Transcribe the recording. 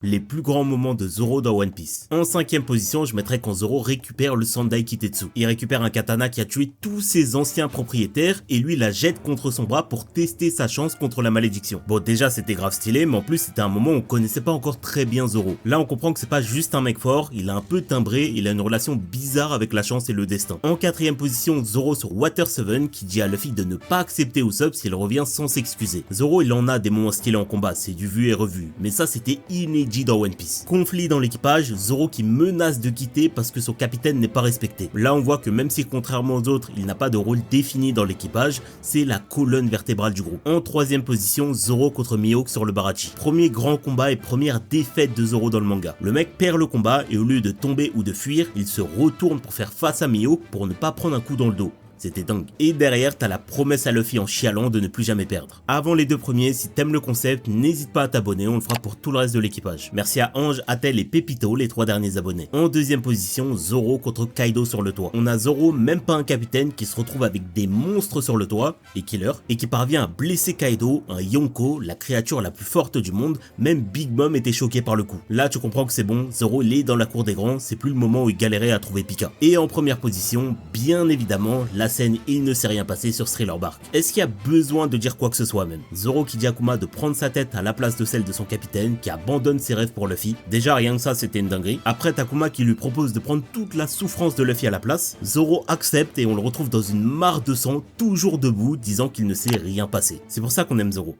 Les plus grands moments de Zoro dans One Piece. En 5ème position, je mettrais quand Zoro récupère le Sandai Kitetsu. Il récupère un katana qui a tué tous ses anciens propriétaires et lui la jette contre son bras pour tester sa chance contre la malédiction. Bon, déjà c'était grave stylé, mais en plus c'était un moment où on connaissait pas encore très bien Zoro. Là on comprend que c'est pas juste un mec fort, il a un peu timbré, il a une relation bizarre avec la chance et le destin. En 4ème position, Zoro sur Water 7 qui dit à Luffy de ne pas accepter Usopp s'il revient sans s'excuser. Zoro il en a des moments stylés en combat, c'est du vu et revu, mais ça c'était inédit dans One Piece. Conflit dans l'équipage, Zoro qui menace de quitter parce que son capitaine n'est pas respecté. Là on voit que même si contrairement aux autres il n'a pas de rôle défini dans l'équipage, c'est la colonne vertébrale du groupe. En 3ème position, Zoro contre Mihawk sur le Barachi. Premier grand combat et première défaite de Zoro dans le manga. Le mec perd le combat et au lieu de tomber ou de fuir, il se retourne pour faire face à Mihawk pour ne pas prendre un coup dans le dos. C'était dingue. Et derrière, t'as la promesse à Luffy en chialant de ne plus jamais perdre. Avant les deux premiers, si t'aimes le concept, n'hésite pas à t'abonner, on le fera pour tout le reste de l'équipage. Merci à Ange, Atel et Pepito, les 3 derniers abonnés. En 2ème position, Zoro contre Kaido sur le toit. On a Zoro, même pas un capitaine, qui se retrouve avec des monstres sur le toit, et Killer, et qui parvient à blesser Kaido, un Yonko, la créature la plus forte du monde. Même Big Mom était choqué par le coup. Là, tu comprends que c'est bon, Zoro il est dans la cour des grands, c'est plus le moment où il galérait à trouver Pika. Et en première position, bien évidemment, la scène il ne s'est rien passé sur Thriller Bark. Est-ce qu'il y a besoin de dire quoi que ce soit même? Zoro qui dit à Kuma de prendre sa tête à la place de celle de son capitaine, qui abandonne ses rêves pour Luffy. Déjà rien que ça c'était une dinguerie. Après t'as Kuma qui lui propose de prendre toute la souffrance de Luffy à la place. Zoro accepte et on le retrouve dans une mare de sang, toujours debout, disant qu'il ne s'est rien passé. C'est pour ça qu'on aime Zoro.